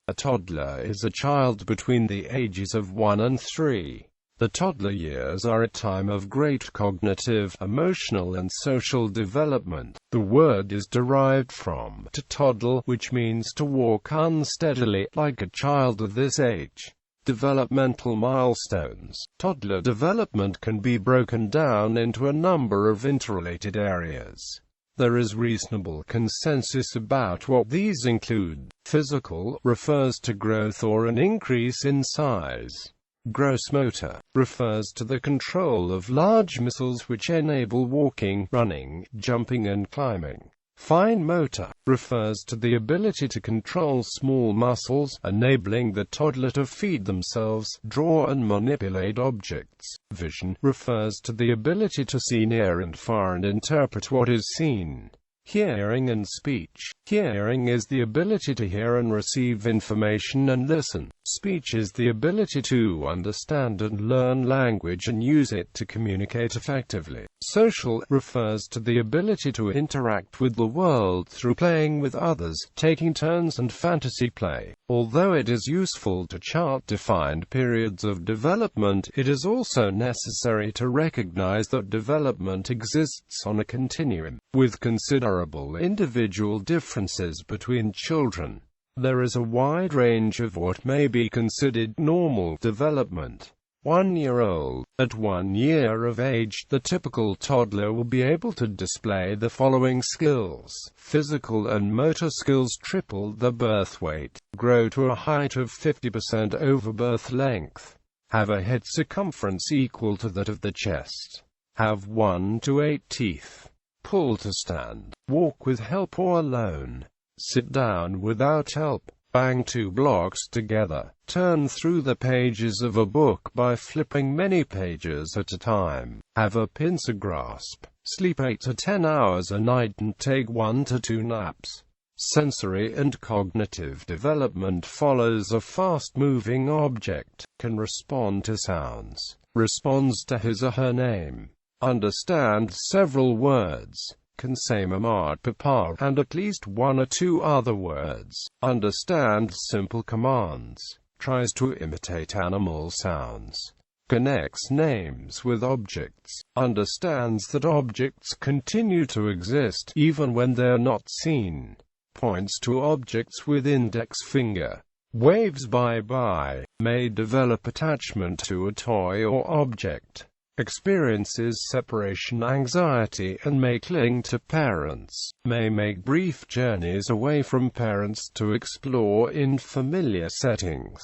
A toddler is a child between the ages of 1 and 3. The toddler years are a time of great cognitive, emotional and social development. The word is derived from to toddle, which means to walk unsteadily, like a child of this age. Developmental milestones. Toddler development can be broken down into a number of interrelated areas. There is reasonable consensus about what these include. Physical refers to growth or an increase in size. Gross motor refers to the control of large muscles which enable walking, running, jumping and climbing. Fine motor refers to the ability to control small muscles, enabling the toddler to feed themselves, draw and manipulate objects. Vision refers to the ability to see near and far and interpret what is seen. Hearing and speech. Hearing is the ability to hear and receive information and listen. Speech is the ability to understand and learn language and use it to communicate effectively. Social refers to the ability to interact with the world through playing with others, taking turns and fantasy play. Although it is useful to chart defined periods of development, it is also necessary to recognize that development exists on a continuum, with considerable individual differences between children. There is a wide range of what may be considered normal development. 1-year-old. At 1 year of age, the typical toddler will be able to display the following skills. Physical and motor skills: triple the birth weight, grow to a height of 50% over birth length, have a head circumference equal to that of the chest, have 1 to 8 teeth, pull to stand, walk with help or alone, sit down without help, bang 2 blocks together, turn through the pages of a book by flipping many pages at a time, have a pincer grasp, sleep 8 to 10 hours a night and take 1 to 2 naps. Sensory and cognitive development follows a fast-moving object, can respond to sounds, responds to his or her name, understand several words, can say mama, papa, and at least 1 or 2 other words, understand simple commands, tries to imitate animal sounds, connects names with objects, understands that objects continue to exist even when they're not seen, points to objects with index finger, waves bye-bye, may develop attachment to a toy or object, experiences separation anxiety and may cling to parents, may make brief journeys away from parents to explore in familiar settings.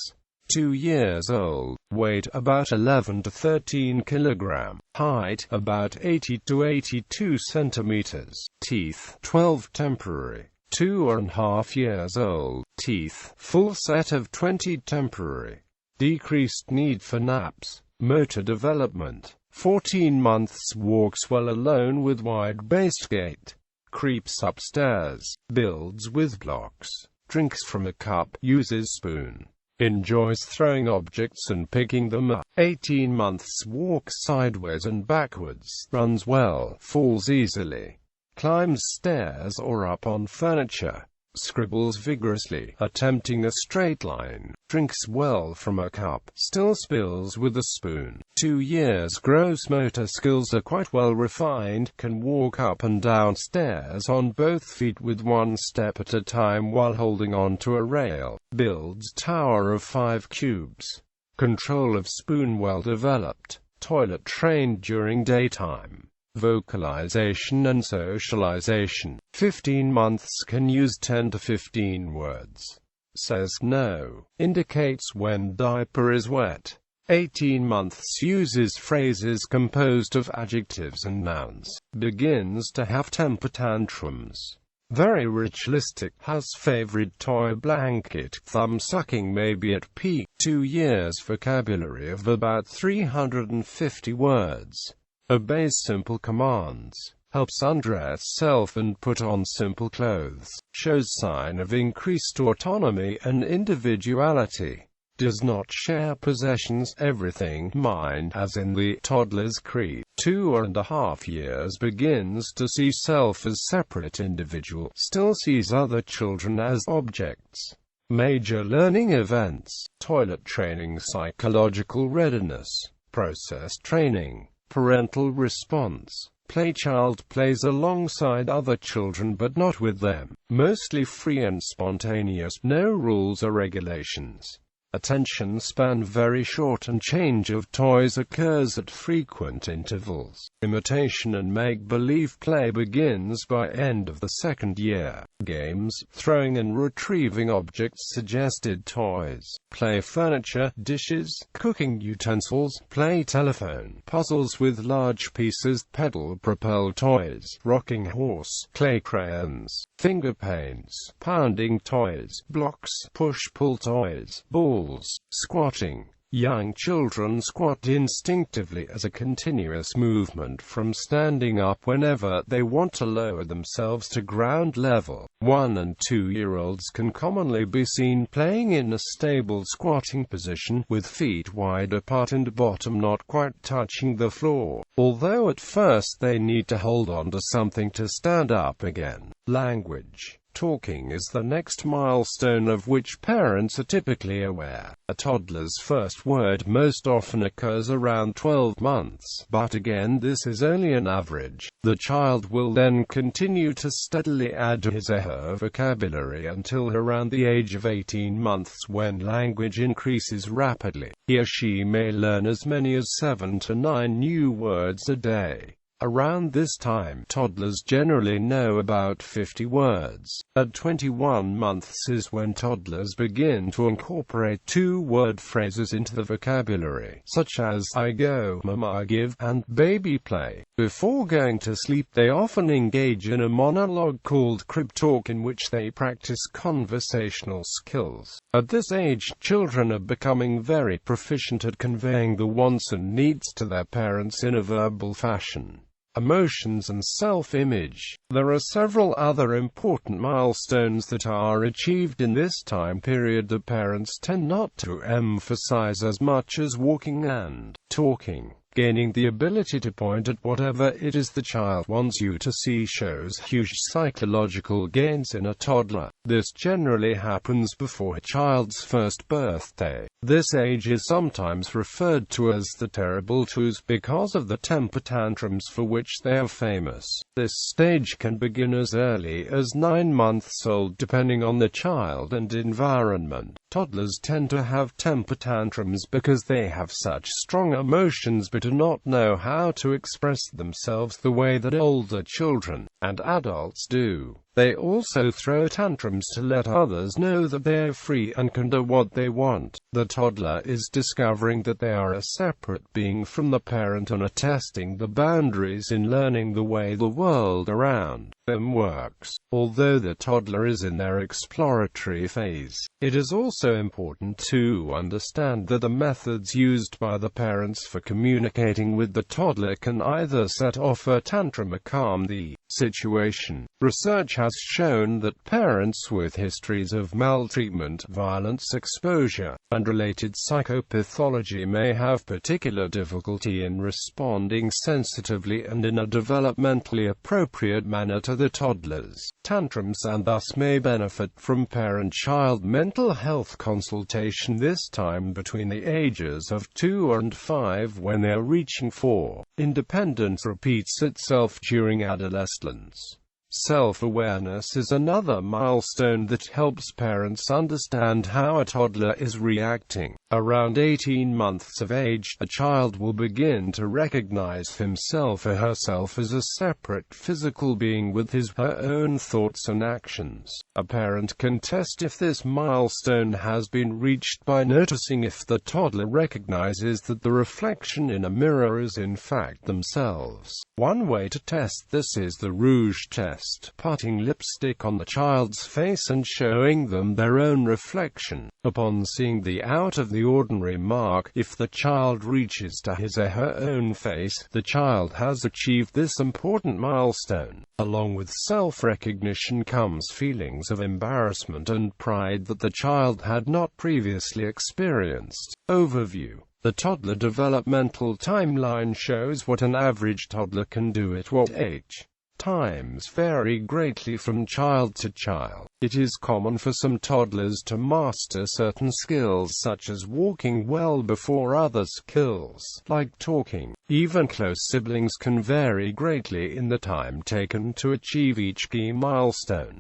2 years old, weight about 11 to 13 kg, height about 80 to 82 centimeters, teeth 12 temporary. 2.5 years old, teeth full set of 20 temporary. Decreased need for naps. Motor development. 14 months, walks well alone with wide-based gait, creeps upstairs, builds with blocks, drinks from a cup, uses spoon, enjoys throwing objects and picking them up. 18 months, walks sideways and backwards, runs well, falls easily, climbs stairs or up on furniture, scribbles vigorously, attempting a straight line, drinks well from a cup, still spills with a spoon. 2 years, gross motor skills are quite well refined, can walk up and down stairs on both feet with 1 step at a time while holding on to a rail, builds tower of 5 cubes, control of spoon well developed, toilet trained during daytime. Vocalization and socialization. 15 months, can use 10 to 15 words. Says no. Indicates when diaper is wet. 18 months, uses phrases composed of adjectives and nouns. Begins to have temper tantrums. Very ritualistic, has favorite toy blanket, thumb sucking may be at peak. 2 years, vocabulary of about 350 words. Obeys simple commands, helps undress self and put on simple clothes, shows sign of increased autonomy and individuality, does not share possessions, everything mine, as in the toddler's creed. 2.5 years, begins to see self as separate individual, still sees other children as objects. Major learning events: toilet training, psychological readiness, process training, parental response. Play: child plays alongside other children but not with them, mostly free and spontaneous, no rules or regulations. Attention span very short and change of toys occurs at frequent intervals. Imitation and make-believe play begins by end of the second year. Games, throwing and retrieving objects, suggested toys. Play furniture, dishes, cooking utensils. Play telephone, puzzles with large pieces, pedal-propelled toys, rocking horse, clay crayons, finger paints, pounding toys, blocks, push-pull toys, balls, squatting. Young children squat instinctively as a continuous movement from standing up whenever they want to lower themselves to ground level. 1- and 2-year-olds can commonly be seen playing in a stable squatting position, with feet wide apart and bottom not quite touching the floor, although at first they need to hold on to something to stand up again. Language. Talking is the next milestone of which parents are typically aware. A toddler's first word most often occurs around 12 months, but again this is only an average. The child will then continue to steadily add to his or her vocabulary until around the age of 18 months, when language increases rapidly. He or she may learn as many as 7 to 9 new words a day. Around this time, toddlers generally know about 50 words. At 21 months is when toddlers begin to incorporate 2-word phrases into the vocabulary, such as I go, mama give, and baby play. Before going to sleep, they often engage in a monologue called crib talk, in which they practice conversational skills. At this age, children are becoming very proficient at conveying the wants and needs to their parents in a verbal fashion. Emotions and self-image. There are several other important milestones that are achieved in this time period that parents tend not to emphasize as much as walking and talking. Gaining the ability to point at whatever it is the child wants you to see shows huge psychological gains in a toddler. This generally happens before a child's first birthday. This age is sometimes referred to as the terrible twos because of the temper tantrums for which they are famous. This stage can begin as early as 9 months old, depending on the child and environment. Toddlers tend to have temper tantrums because they have such strong emotions but do not know how to express themselves the way that older children and adults do. They also throw tantrums to let others know that they are free and can do what they want. The toddler is discovering that they are a separate being from the parent and are testing the boundaries in learning the way the world around them works. Although the toddler is in their exploratory phase, it is also important to understand that the methods used by the parents for communicating with the toddler can either set off a tantrum or calm the situation. Research has shown that parents with histories of maltreatment, violence exposure, and related psychopathology may have particular difficulty in responding sensitively and in a developmentally appropriate manner to the toddler's tantrums, and thus may benefit from parent-child mental health consultation, this time between the ages of 2 and 5, when they are reaching for. Independence repeats itself during adolescence. Self-awareness is another milestone that helps parents understand how a toddler is reacting. Around 18 months of age, a child will begin to recognize himself or herself as a separate physical being with his or her own thoughts and actions. A parent can test if this milestone has been reached by noticing if the toddler recognizes that the reflection in a mirror is in fact themselves. One way to test this is the rouge test, putting lipstick on the child's face and showing them their own reflection. Upon seeing the out-of-the-ordinary mark, if the child reaches to his or her own face, the child has achieved this important milestone. Along with self-recognition comes feelings of embarrassment and pride that the child had not previously experienced. Overview. The toddler developmental timeline shows what an average toddler can do at what age. times vary greatly from child to child. It is common for some toddlers to master certain skills such as walking well before other skills, like talking. Even close siblings can vary greatly in the time taken to achieve each key milestone.